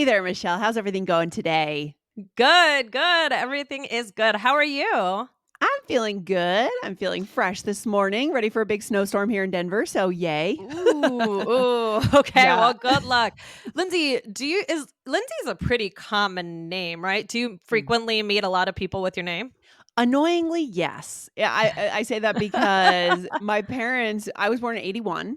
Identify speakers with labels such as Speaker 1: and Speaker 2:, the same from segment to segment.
Speaker 1: Hey there, Michelle. How's everything going today?
Speaker 2: Good, good. Everything is good. How are you?
Speaker 1: I'm feeling good. I'm feeling fresh this morning, ready for a big snowstorm here in Denver. So, yay.
Speaker 2: Ooh. Okay.
Speaker 1: Yeah.
Speaker 2: Well, good luck. Lindsay, Lindsay's a pretty common name, right? Do you
Speaker 1: Mm.
Speaker 2: frequently meet a lot of people with your name?
Speaker 1: Annoyingly, yes. Yeah, I say that because my parents, I was born in 81.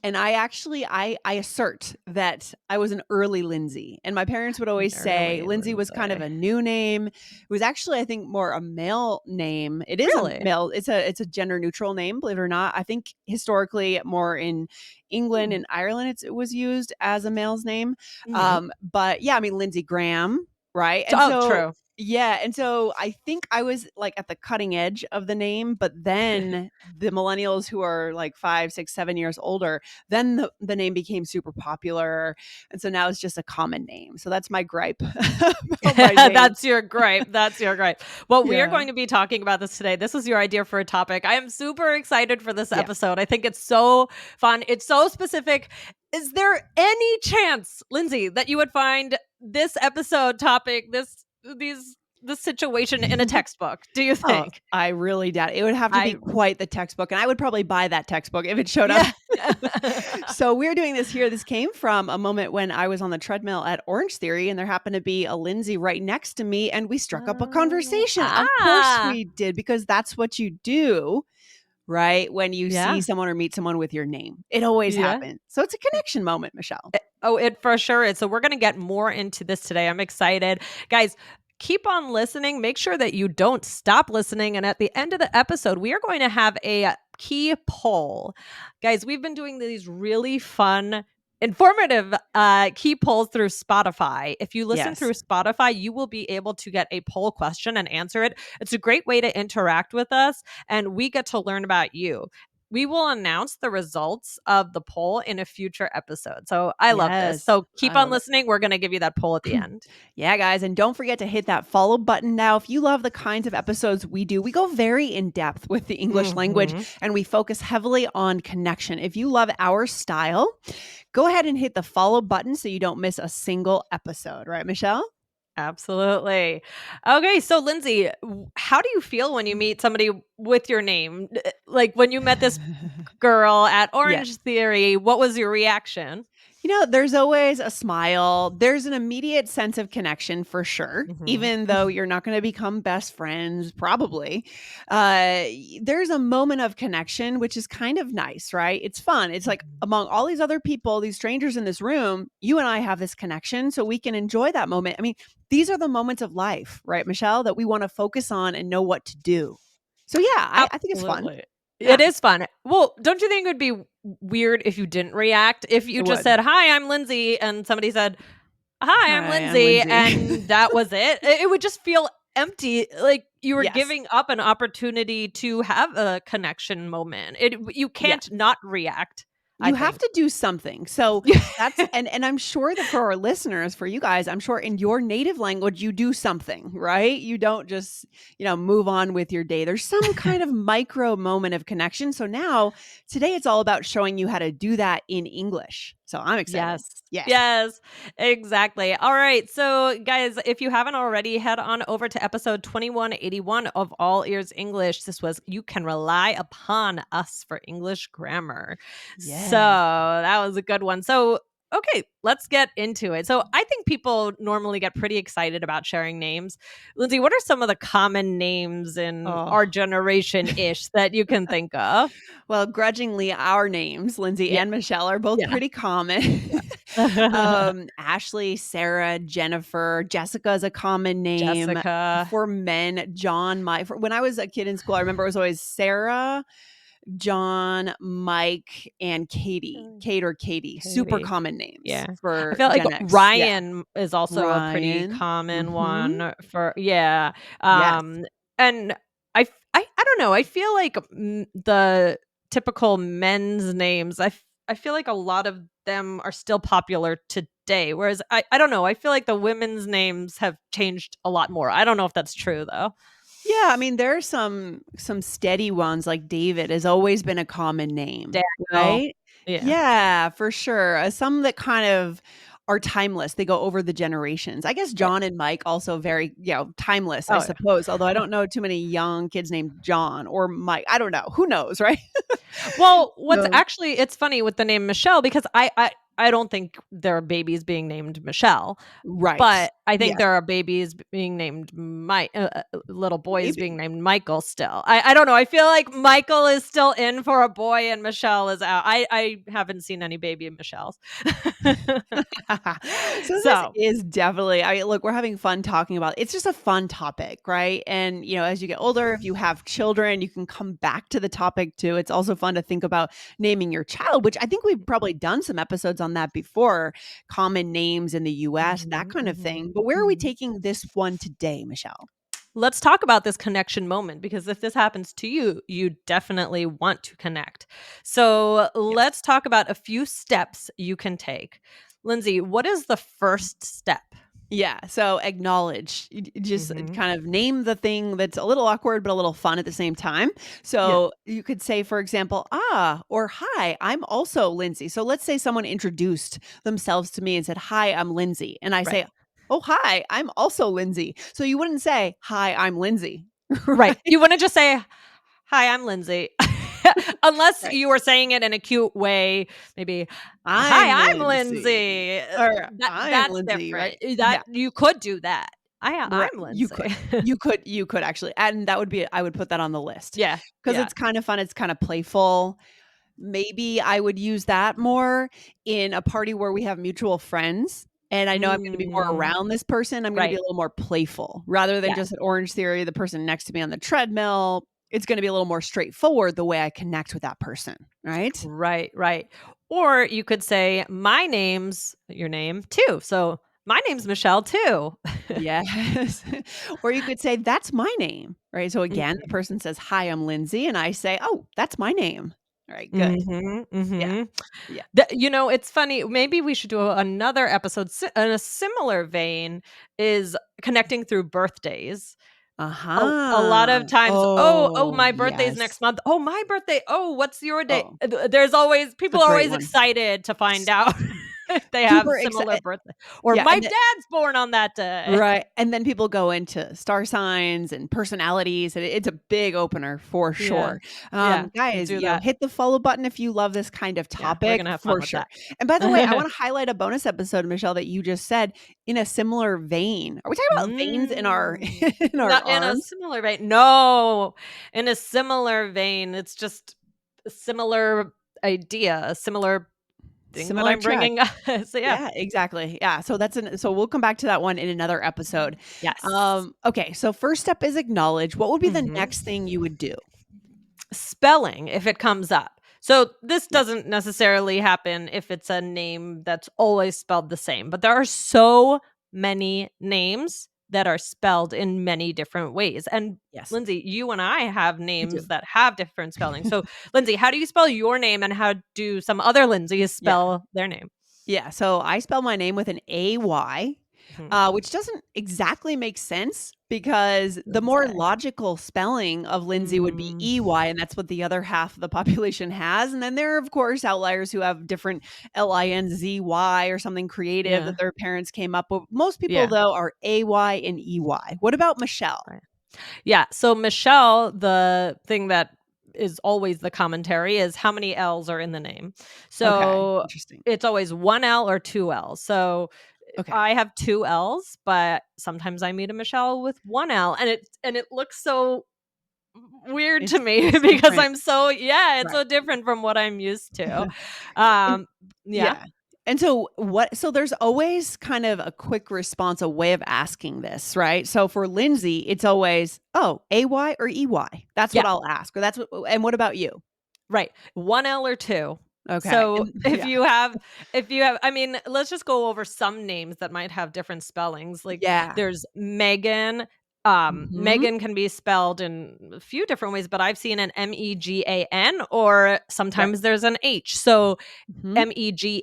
Speaker 1: And I assert that I was an early Lindsay, and my parents would always say
Speaker 2: Early
Speaker 1: Lindsay was kind of
Speaker 2: Lindsay.
Speaker 1: a new name. It was actually, I think, more a male name. It is a
Speaker 2: Really?
Speaker 1: male. It's a gender neutral name, believe it or not. I think historically, more in England
Speaker 2: Hmm.
Speaker 1: and Ireland, it was used as a male's name.
Speaker 2: Hmm.
Speaker 1: But yeah, I mean Lindsay Graham, right? And
Speaker 2: Oh,
Speaker 1: so
Speaker 2: true.
Speaker 1: yeah, and so I think I was like at the cutting edge of the name, but then the millennials who are like 5, 6, 7 years older, then the name became super popular, and so now it's just a common name. So that's my gripe about my name.
Speaker 2: That's your gripe. That's your gripe. Well, we are
Speaker 1: Yeah.
Speaker 2: going to be talking about this today. This is your idea for a topic. I am super excited for this
Speaker 1: Yeah.
Speaker 2: episode. I think it's so fun. It's so specific. Is there any chance, Lindsay, that you would find this episode topic, this situation in a textbook? Do you
Speaker 1: Oh,
Speaker 2: think?
Speaker 1: I really doubt it. It would have to be
Speaker 2: I
Speaker 1: quite the textbook, and I would probably buy that textbook if it showed up.
Speaker 2: Yeah.
Speaker 1: So we're doing this here. This came from a moment when I was on the treadmill at Orange Theory, and there happened to be a Lindsay right next to me, and we struck up a
Speaker 2: Oh,
Speaker 1: conversation. Of course we
Speaker 2: ah.
Speaker 1: did, because that's what you do, right? When you see
Speaker 2: Yeah.
Speaker 1: someone or meet someone with your name, it always
Speaker 2: Yeah.
Speaker 1: happens. So it's a connection moment, Michelle.
Speaker 2: Oh, it for sure is. So we're going to get more into this today. I'm excited. Guys, keep on listening. Make sure that you don't stop listening. And at the end of the episode, we are going to have a key poll. Guys, we've been doing these really fun, informative key polls through Spotify. If you listen
Speaker 1: Yes.
Speaker 2: through Spotify, you will be able to get a poll question and answer it. It's a great way to interact with us, and we get to learn about you. We will announce the results of the poll in a future episode. So I love this.
Speaker 1: Yes.
Speaker 2: So keep
Speaker 1: I
Speaker 2: on
Speaker 1: love it.
Speaker 2: listening. We're going to give you that poll at the end.
Speaker 1: Yeah, guys. And don't forget to hit that follow button now. If you love the kinds of episodes we do, we go very in depth with the English language
Speaker 2: Hmm.
Speaker 1: and we focus heavily on connection. If you love our style, go ahead and hit the follow button so you don't miss a single episode. Right, Michelle?
Speaker 2: Absolutely. Okay, so Lindsay, how do you feel when you meet somebody with your name? Like when you met this girl at
Speaker 1: Yes.
Speaker 2: Orange Theory, what was your reaction?
Speaker 1: There's always a smile. There's an immediate sense of connection for sure,
Speaker 2: Hmm.
Speaker 1: even though you're not going to become best friends, probably. There's a moment of connection, which is kind of nice, right? It's fun. It's like among all these other people, these strangers in this room, you and I have this connection, so we can enjoy that moment. I mean, these are the moments of life, right, Michelle, that we want to focus on and know what to do. So, yeah, I think it's fun.
Speaker 2: Absolutely. It
Speaker 1: Yeah,
Speaker 2: is fun. Well, don't you think it would be weird if you didn't react? If you
Speaker 1: it
Speaker 2: just
Speaker 1: would.
Speaker 2: said, "Hi, I'm Lindsay," and somebody said, "Hi, I'm
Speaker 1: Hi, I'm
Speaker 2: Lindsay,"
Speaker 1: Lindsay.
Speaker 2: and that was it. It would just feel empty, like you were
Speaker 1: Yes.
Speaker 2: giving up an opportunity to have a connection moment. You
Speaker 1: Yeah.
Speaker 2: can't not react, I
Speaker 1: You have
Speaker 2: think.
Speaker 1: to do something. So that's and I'm sure that for our listeners, for you guys, I'm sure in your native language you do something, right? You don't just, move on with your day. There's some kind of micro moment of connection. So now today it's all about showing you how to do that in English. So I'm excited.
Speaker 2: Yes.
Speaker 1: Yes.
Speaker 2: Yes, exactly. All right. So, guys, if you haven't already, head on over to episode 2181 of All Ears English. This was You Can Rely Upon Us for English Grammar. So,
Speaker 1: Yes.
Speaker 2: that was a good one. So, okay, let's get into it. So, I think people normally get pretty excited about sharing names. Lindsay, what are some of the common names in our
Speaker 1: Oh.
Speaker 2: generation ish that you can think of?
Speaker 1: Well, grudgingly, our names, Lindsay
Speaker 2: Yeah.
Speaker 1: and Michelle, are both
Speaker 2: Yeah.
Speaker 1: pretty common.
Speaker 2: Yeah.
Speaker 1: Ashley, Sarah, Jennifer, Jessica is a common name.
Speaker 2: Jessica.
Speaker 1: For men, John, Mike. When I was a kid in school, I remember it was always Sarah, John, Mike, and Katie. Kate or Katie. Super
Speaker 2: Katie.
Speaker 1: common names
Speaker 2: Yeah. I
Speaker 1: for
Speaker 2: feel like
Speaker 1: Gen X. Yeah.
Speaker 2: Ryan is also a pretty
Speaker 1: Ryan.
Speaker 2: common
Speaker 1: Mhm.
Speaker 2: one for yeah.
Speaker 1: Yes.
Speaker 2: And I don't know, I feel like, the typical men's names, I feel like a lot of them are still popular today, whereas I don't know, I feel like the women's names have changed a lot more. I don't know if that's true, though.
Speaker 1: Yeah, I mean, there are some steady ones, like David has always been a common name,
Speaker 2: Daniel.
Speaker 1: right?
Speaker 2: Yeah.
Speaker 1: Yeah, for sure. Some that kind of are timeless. They go over the generations. I guess
Speaker 2: Right.
Speaker 1: John and Mike also very, timeless, I
Speaker 2: Oh, yeah.
Speaker 1: suppose. Although I don't know too many young kids named John or Mike. I don't know. Who knows, right?
Speaker 2: Well, what's
Speaker 1: So
Speaker 2: actually it's funny with the name Michelle because I don't think there are babies being named Michelle,
Speaker 1: right.
Speaker 2: but I think
Speaker 1: Yes,
Speaker 2: there are babies being named little boys being
Speaker 1: maybe.
Speaker 2: named Michael still. I don't know. I feel like Michael is still in for a boy and Michelle is out. I haven't seen any baby Michelles.
Speaker 1: So this
Speaker 2: So,
Speaker 1: is definitely look, we're having fun talking about it's just a fun topic, right? And as you get older, if you have children, you can come back to the topic too. It's also fun to think about naming your child, which I think we've probably done some episodes on that before, common names in the US, that
Speaker 2: mhm,
Speaker 1: kind of
Speaker 2: mhm,
Speaker 1: thing. But where are we
Speaker 2: mhm.
Speaker 1: taking this one today, Michelle?
Speaker 2: Let's talk about this connection moment because if this happens to you, you definitely want to connect. So
Speaker 1: Yes.
Speaker 2: let's talk about a few steps you can take. Lindsay, what is the first step?
Speaker 1: Yeah, so acknowledge. Just
Speaker 2: Hmm.
Speaker 1: kind of name the thing that's a little awkward but a little fun at the same time.
Speaker 2: Yeah,
Speaker 1: So you could say, for example, or hi, I'm also Lindsay. So let's say someone introduced themselves to me and said, hi, I'm Lindsay. And I
Speaker 2: right.
Speaker 1: say, oh, hi, I'm also Lindsay. So you wouldn't say, hi, I'm Lindsay.
Speaker 2: Right.
Speaker 1: Right?
Speaker 2: You wouldn't just say, "Hi, I'm Lindsay." Unless
Speaker 1: Right.
Speaker 2: you were saying it in a cute way, maybe,
Speaker 1: I'm
Speaker 2: "Hi, I'm
Speaker 1: Lindsay.
Speaker 2: Lindsay."
Speaker 1: Or I'm
Speaker 2: That's
Speaker 1: Lindsay,
Speaker 2: different.
Speaker 1: right?
Speaker 2: That
Speaker 1: Yeah.
Speaker 2: you could do that.
Speaker 1: Right,
Speaker 2: I'm
Speaker 1: you
Speaker 2: Lindsay."
Speaker 1: could. You could actually, and that would be I would put that on the list
Speaker 2: Yeah,
Speaker 1: because
Speaker 2: yeah.
Speaker 1: it's kind of fun, it's kinda playful. Maybe I would use that more in a party where we have mutual friends, and I know I'm gonna be more
Speaker 2: Mm,
Speaker 1: around this person, I'm gonna be
Speaker 2: right.
Speaker 1: a little more playful rather than
Speaker 2: Yes.
Speaker 1: just an Orange Theory, the person next to me on the treadmill. It's gonna be a little more straightforward the way I connect with that person, right?
Speaker 2: Right, right. Or you could say, "My name's your name too." So, "My name's Michelle too."
Speaker 1: Yes. Or you could say, "That's my name," right? So again, the
Speaker 2: Mhm.
Speaker 1: person says, "Hi, I'm Lindsay," and I say, "Oh, that's my name." All right, good.
Speaker 2: Mhm,
Speaker 1: Yeah,
Speaker 2: mhm.
Speaker 1: yeah.
Speaker 2: It's funny, maybe we should do another episode in a similar vein is connecting through birthdays. A lot
Speaker 1: Uh-huh.
Speaker 2: of times, "Oh,
Speaker 1: Oh,
Speaker 2: my birthday's next
Speaker 1: yes.
Speaker 2: month. Oh, my birthday. Oh, what's your day?"
Speaker 1: Oh,
Speaker 2: There's always
Speaker 1: it's a
Speaker 2: people are
Speaker 1: great
Speaker 2: always
Speaker 1: one.
Speaker 2: excited to find out if they have
Speaker 1: Super
Speaker 2: similar
Speaker 1: excited.
Speaker 2: birthday or,
Speaker 1: Yeah,
Speaker 2: "My
Speaker 1: and then
Speaker 2: dad's born on that day."
Speaker 1: right, and then people go into star signs and personalities, and it's a big opener for
Speaker 2: Yeah.
Speaker 1: sure.
Speaker 2: Yeah, let's
Speaker 1: Guys,
Speaker 2: do that.
Speaker 1: hit the follow button if you love this kind of
Speaker 2: Yeah, we're
Speaker 1: topic
Speaker 2: gonna have fun
Speaker 1: for
Speaker 2: with
Speaker 1: sure.
Speaker 2: that.
Speaker 1: And by the way, I wanna highlight a bonus episode, Michelle, that you just said in a similar vein. Are we talking about veins in our
Speaker 2: Mm.
Speaker 1: in our
Speaker 2: Not in a
Speaker 1: arms?
Speaker 2: similar vein. No, in a similar vein, it's just a similar idea, a similar thing that
Speaker 1: Similar
Speaker 2: I'm
Speaker 1: track.
Speaker 2: bringing so, yeah.
Speaker 1: Yeah, exactly. Yeah, so we'll come back to that one in another episode.
Speaker 2: Yes.
Speaker 1: Okay, so first step is acknowledge. What would be the
Speaker 2: Mhm.
Speaker 1: next thing you would do?
Speaker 2: Spelling, if it comes up. So, this
Speaker 1: Yeah.
Speaker 2: doesn't necessarily happen if it's a name that's always spelled the same, but there are so many names that are spelled in many different ways, and
Speaker 1: Yes,
Speaker 2: Lindsay, you and I have
Speaker 1: we do.
Speaker 2: names that have different spellings. So, Lindsay, how do you spell your name, and how do some other Lindsays
Speaker 1: Yeah.
Speaker 2: spell their name?
Speaker 1: Yeah, so I spell my name with an AY,
Speaker 2: Mhm.
Speaker 1: which doesn't exactly make sense because the
Speaker 2: Doesn't
Speaker 1: more
Speaker 2: say.
Speaker 1: logical spelling of Lindsay would be
Speaker 2: Mm,
Speaker 1: EY, and that's what the other half of the population has. And then there are, of course, outliers who have different LINZY or something creative
Speaker 2: yeah,
Speaker 1: that their parents came up with. Most people,
Speaker 2: yeah,
Speaker 1: though, are AY and EY. What about Michelle?
Speaker 2: right. Yeah, so Michelle, the thing that is always the commentary is how many L's are in the name.
Speaker 1: Okay,
Speaker 2: So
Speaker 1: interesting.
Speaker 2: it's always 1 L or 2 L's. So
Speaker 1: Okay.
Speaker 2: I have 2 L's, but sometimes I meet a Michelle with 1 L and it looks so weird to me
Speaker 1: It's
Speaker 2: because
Speaker 1: different.
Speaker 2: I'm so yeah, it's
Speaker 1: Right.
Speaker 2: so different from what I'm used to. Um, yeah.
Speaker 1: Yeah. And so there's always kind of a quick response, a way of asking this, right? So for Lindsay, it's always, "Oh, AY or EY?" That's
Speaker 2: Yeah.
Speaker 1: what I'll ask. Or that's what and what about you?
Speaker 2: Right. 1 L or 2.
Speaker 1: Okay.
Speaker 2: So,
Speaker 1: And yeah.
Speaker 2: if you have I mean, let's just go over some names that might have different spellings. Like,
Speaker 1: Yeah.
Speaker 2: there's Megan.
Speaker 1: Mhm.
Speaker 2: Megan can be spelled in a few different ways, but I've seen an Megan or
Speaker 1: Right.
Speaker 2: sometimes there's an H. So,
Speaker 1: Mhm.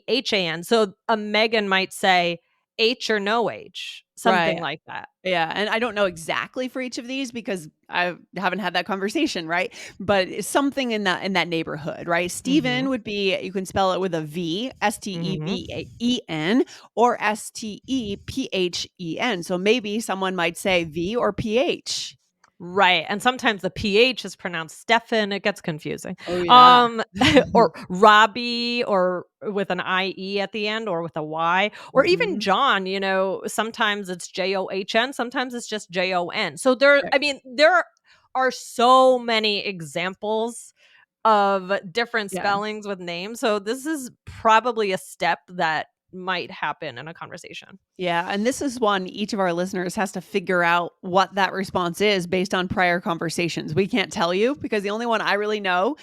Speaker 2: Meghan. So, a Megan might say H or no H, something
Speaker 1: Right.
Speaker 2: like that.
Speaker 1: Yeah, and I don't know exactly for each of these because I haven't had that conversation, right? But it's something in that neighborhood, right?
Speaker 2: Mhm.
Speaker 1: Steven would be you can spell it with a V,
Speaker 2: Mhm.
Speaker 1: Steveen, or Stephen. So maybe someone might say V or PH.
Speaker 2: Right, and sometimes the PH is pronounced Stefan, it gets confusing.
Speaker 1: Oh, yeah.
Speaker 2: Um, or Robbie, or with an IE at the end, or with a Y, or even
Speaker 1: Mhm.
Speaker 2: John, sometimes it's JOHN, sometimes it's just JON. So there
Speaker 1: Right.
Speaker 2: I mean, there are so many examples of different
Speaker 1: Yeah.
Speaker 2: spellings with names, so this is probably a step that might happen in a conversation.
Speaker 1: Yeah, and this is one each of our listeners has to figure out what that response is based on prior conversations. We can't tell you because the only one I really know,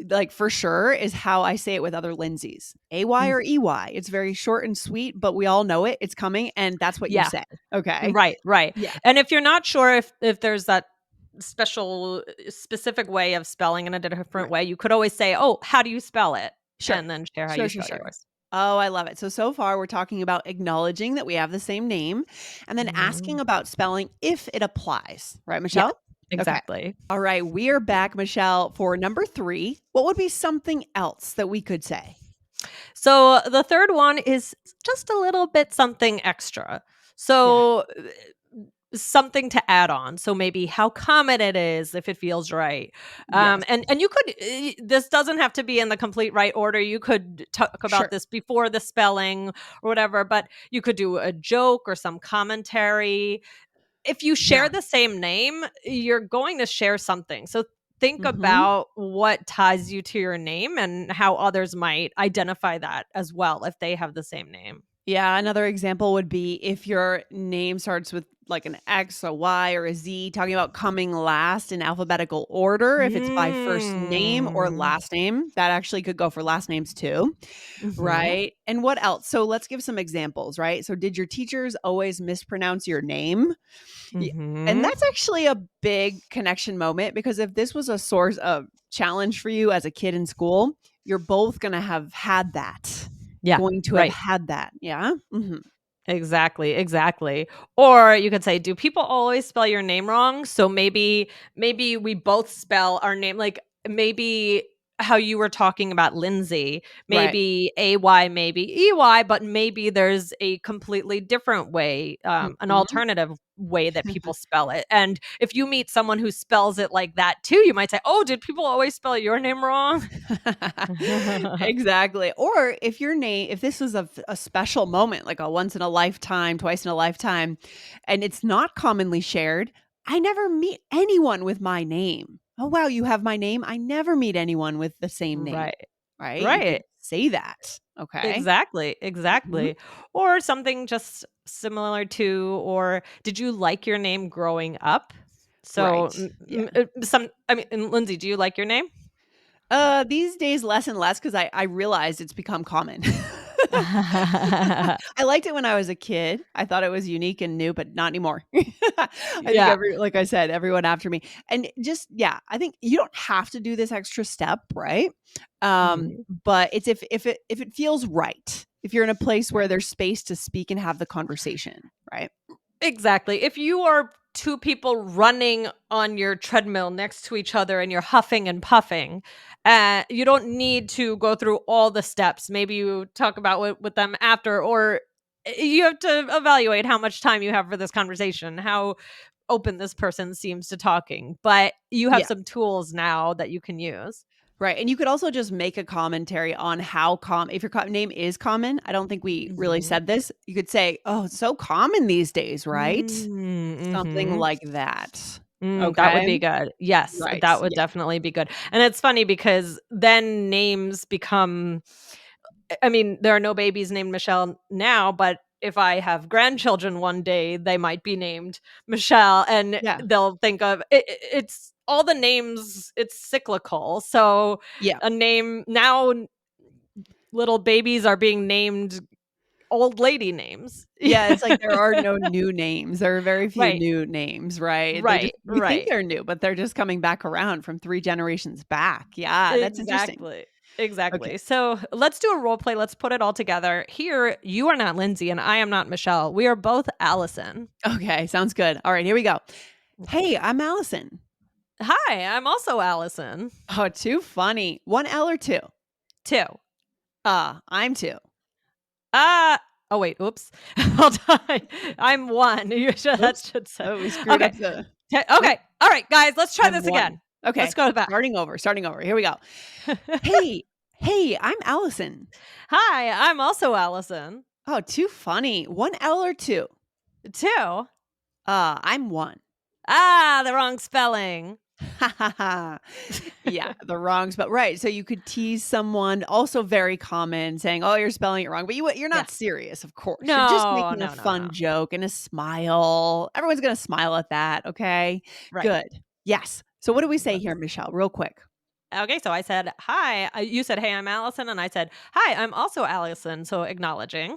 Speaker 1: like for sure, is how I say it with other Lindsays. AY
Speaker 2: Mm,
Speaker 1: or EY. It's very short and sweet, but we all know it. It's coming, and that's what you
Speaker 2: yeah.
Speaker 1: say. Okay.
Speaker 2: Right, right.
Speaker 1: Yeah.
Speaker 2: And if you're not sure if there's that specific way of spelling in a different
Speaker 1: Right.
Speaker 2: way, you could always say, "Oh, how do you spell it?"
Speaker 1: Sure.
Speaker 2: And then share how you
Speaker 1: Sure, sure,
Speaker 2: spell
Speaker 1: sure.
Speaker 2: yours.
Speaker 1: Oh, I love it. So far we're talking about acknowledging that we have the same name and then
Speaker 2: Mhm.
Speaker 1: asking about spelling if it applies. Right,
Speaker 2: Yeah,
Speaker 1: Michelle? Okay.
Speaker 2: exactly.
Speaker 1: All right. We are back, Michelle, for number 3. What would be something else that we could say?
Speaker 2: So the third one is just a little bit something extra.
Speaker 1: Yeah.
Speaker 2: So something to add on. So maybe how common it is if it feels right.
Speaker 1: Yes.
Speaker 2: And you could this doesn't have to be in the complete right order. You could talk about
Speaker 1: Sure.
Speaker 2: this before the spelling or whatever, but you could do a joke or some commentary. If you
Speaker 1: Yeah.
Speaker 2: share the same name, you're going to share something. So think
Speaker 1: Mhm.
Speaker 2: about what ties you to your name and how others might identify that as well if they have the same name.
Speaker 1: Yeah, another example would be if your name starts with like an X, a Y, or a Z, talking about coming last in alphabetical order. If it's by first name or
Speaker 2: Mm.
Speaker 1: last name, that actually could go for last names too.
Speaker 2: Mhm.
Speaker 1: Right. And what else? So let's give some examples, right? So, did your teachers always mispronounce your name? Yeah, and
Speaker 2: Mhm.
Speaker 1: that's actually a big connection moment because if this was a source of challenge for you as a kid in school, you're both gonna have had that.
Speaker 2: Yeah,
Speaker 1: Going to have
Speaker 2: right.
Speaker 1: had that. Yeah. Mhm.
Speaker 2: Exactly, exactly. Or you could say, "Do people always spell your name wrong?" So maybe we both spell our name like, maybe how you were talking about Lindsay,
Speaker 1: Right.
Speaker 2: maybe AY, maybe EY, but maybe there's a completely different way, an
Speaker 1: Mhm.
Speaker 2: alternative way that people spell it, and if you meet someone who spells it like that too, you might say, "Oh, did people always spell your name wrong?"
Speaker 1: Exactly. Or if this was a special moment, like a once in a lifetime, twice in a lifetime, and it's not commonly shared, I never meet anyone with my name. Oh, wow, you have my name? I never meet anyone with the same name,
Speaker 2: Right.
Speaker 1: right? You could
Speaker 2: Right.
Speaker 1: say that. Okay.
Speaker 2: Exactly,
Speaker 1: Mhm.
Speaker 2: exactly. Or something just similar to, or did you like your name growing up?
Speaker 1: Right.
Speaker 2: So,
Speaker 1: Yeah.
Speaker 2: I mean, and Lindsay, do you like your name?
Speaker 1: These days less and less because I realized it's become common. I liked it when I was a kid. I thought it was unique and new, but not anymore. I think
Speaker 2: Yeah.
Speaker 1: like I said, everyone after me. And just yeah, I think you don't have to do this extra step, right?
Speaker 2: Mhm.
Speaker 1: But it's if it feels right. If you're in a place where
Speaker 2: Right.
Speaker 1: there's space to speak and have the conversation, right?
Speaker 2: Exactly. If you are two people running on your treadmill next to each other and you're huffing and puffing, you don't need to go through all the steps. Maybe you talk about it with them after, or you have to evaluate how much time you have for this conversation, how open this person seems to talking. But you have
Speaker 1: Yeah.
Speaker 2: some tools now that you can use.
Speaker 1: Right, and you could also just make a commentary on how if your name is common, I don't think we really
Speaker 2: Mhm.
Speaker 1: said this. You could say, "Oh, it's so common these days, right?"
Speaker 2: Mm,
Speaker 1: Something
Speaker 2: mhm.
Speaker 1: like that.
Speaker 2: That would
Speaker 1: Okay?
Speaker 2: be good. Yes,
Speaker 1: Right,
Speaker 2: that would
Speaker 1: yeah.
Speaker 2: definitely be good. And it's funny because then names become, I mean, there are no babies named Michelle now, but if I have grandchildren one day, they might be named Michelle, and
Speaker 1: Yeah,
Speaker 2: they'll think of it's all the names, it's cyclical. So
Speaker 1: yeah.
Speaker 2: a name now, little babies are being named old lady names.
Speaker 1: Yeah, it's like there are no new names. There are very few
Speaker 2: Right,
Speaker 1: new names, right? They just
Speaker 2: right,
Speaker 1: we think
Speaker 2: right.
Speaker 1: they're new, but they're just coming back around from 3 generations back. Yeah, that's interesting.
Speaker 2: Exactly.
Speaker 1: Okay.
Speaker 2: Exactly. So let's do a role play. Let's put it all together. Here, you are not Lindsay and I am not Michelle. We are both Allison.
Speaker 1: Okay, sounds good. All right, here we go. Hey, I'm Allison.
Speaker 2: Hi, I'm also Allison.
Speaker 1: Oh, too funny. 1 L or 2?
Speaker 2: Two.
Speaker 1: I'm 2.
Speaker 2: Uh oh wait, oops. Hold on. I'm one. That
Speaker 1: Oops.
Speaker 2: should say.
Speaker 1: Oh, we screwed
Speaker 2: Okay.
Speaker 1: up the
Speaker 2: Okay.
Speaker 1: Oop,
Speaker 2: All right, guys, let's try
Speaker 1: I'm
Speaker 2: this
Speaker 1: 1.
Speaker 2: again. Let's
Speaker 1: Okay,
Speaker 2: go back.
Speaker 1: starting over. Here we go. Hey, hey, I'm Allison.
Speaker 2: Hi, I'm also Allison.
Speaker 1: Oh, too funny. 1 L or 2?
Speaker 2: Two.
Speaker 1: I'm 1.
Speaker 2: The wrong spelling.
Speaker 1: Ha ha ha. Yeah, the wrongs, but right. So you could tease someone, also very common, saying, "Oh, you're spelling it wrong," but you're
Speaker 2: Yeah.
Speaker 1: not serious, of course. You're just
Speaker 2: No,
Speaker 1: making a
Speaker 2: no, no,
Speaker 1: fun
Speaker 2: no.
Speaker 1: joke and a smile. Everyone's gonna smile at that, okay?
Speaker 2: Right.
Speaker 1: Good. Yes. So what do we say here,
Speaker 2: Let's
Speaker 1: Michelle, real quick?
Speaker 2: Okay, so I said, "Hi." You said, "Hey, I'm Allison," and I said, "Hi, I'm also Allison." So acknowledging.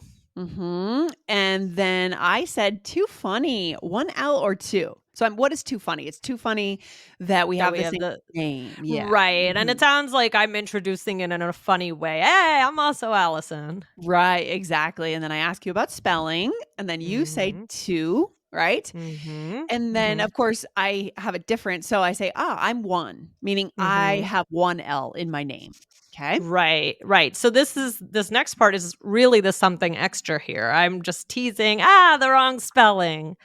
Speaker 1: And then I said, "Too funny." 1 L or 2? So what is too funny? It's too funny that we
Speaker 2: That
Speaker 1: have
Speaker 2: we
Speaker 1: the
Speaker 2: have
Speaker 1: same
Speaker 2: the
Speaker 1: name. Yeah.
Speaker 2: right, and it
Speaker 1: Mhm.
Speaker 2: sounds like I'm introducing it in a funny way. "Hey, I'm also Allison."
Speaker 1: Right, exactly, and then I ask you about spelling, and then you say
Speaker 2: Mhm.
Speaker 1: "to," right?
Speaker 2: Mhm.
Speaker 1: And then,
Speaker 2: Mhm.
Speaker 1: of course, I have a different so I say, I'm 1," meaning I
Speaker 2: Mhm.
Speaker 1: have 1 L in my name, okay?
Speaker 2: Right, right. So this next part is really the something extra here. I'm just teasing, the wrong spelling."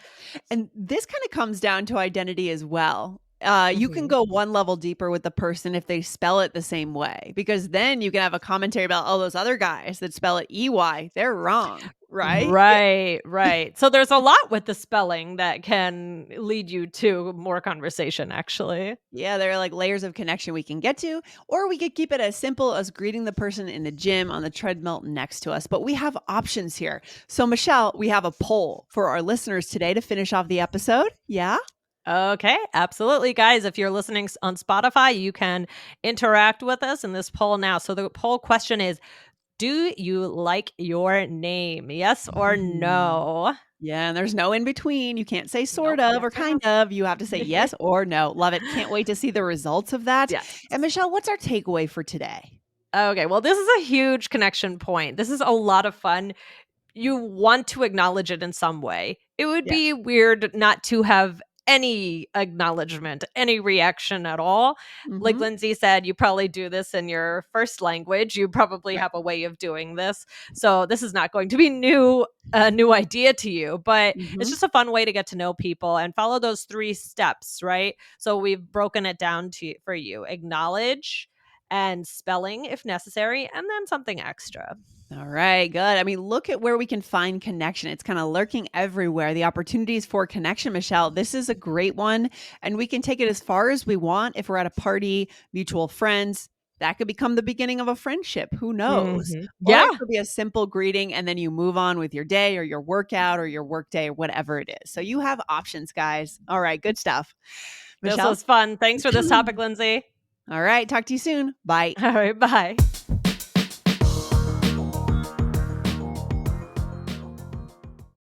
Speaker 1: And this kinda comes down to identity as well. You can
Speaker 2: Mhm.
Speaker 1: go one level deeper with the person if they spell it the same way, because then you can have a commentary about, all those other guys that spell it EY, they're wrong, right?
Speaker 2: Right, right. So there's a lot with the spelling that can lead you to more conversation, actually.
Speaker 1: Yeah, there are like layers of connection we can get to, or we could keep it as simple as greeting the person in the gym on the treadmill next to us. But we have options here. So, Michelle, we have a poll for our listeners today to finish off the episode. Yeah.
Speaker 2: Okay, absolutely. Guys, if you're listening on Spotify, you can interact with us in this poll now. So the poll question is, do you like your name? Yes or
Speaker 1: Mhm.
Speaker 2: no?
Speaker 1: Yeah. And there's no in between. You can't say sort
Speaker 2: Nope.
Speaker 1: of
Speaker 2: Yes
Speaker 1: or
Speaker 2: or no?
Speaker 1: kind of. You have to say yes or no. Love it. Can't wait to see the results of that.
Speaker 2: Yes.
Speaker 1: And, Michelle, what's our takeaway for today?
Speaker 2: Okay, well, this is a huge connection point. This is a lot of fun. You want to acknowledge it in some way. It would
Speaker 1: Yeah.
Speaker 2: be weird not to have any acknowledgement, any reaction at all. Like
Speaker 1: Hmm.
Speaker 2: Lindsay said, you probably do this in your first language. You probably
Speaker 1: Right.
Speaker 2: have a way of doing this. So this is not going to be a new idea to you, but it's
Speaker 1: Hmm.
Speaker 2: just a fun way to get to know people and follow those 3 steps, right? So we've broken it down to for you. Acknowledge and spelling if necessary, and then something extra.
Speaker 1: All right, good. I mean, look at where we can find connection. It's kind of lurking everywhere. The opportunities for connection, Michelle. This is a great one. And we can take it as far as we want. If we're at a party, mutual friends, that could become the beginning of a friendship. Who knows? Or it
Speaker 2: Yeah.
Speaker 1: could be a simple greeting and then you move on with your day or your workout or your work day or whatever it is. So you have options, guys. All right, good stuff.
Speaker 2: This
Speaker 1: Michelle?
Speaker 2: was fun. Thanks for this topic, Lindsay.
Speaker 1: All right, talk to you soon. Bye.
Speaker 2: All right, bye.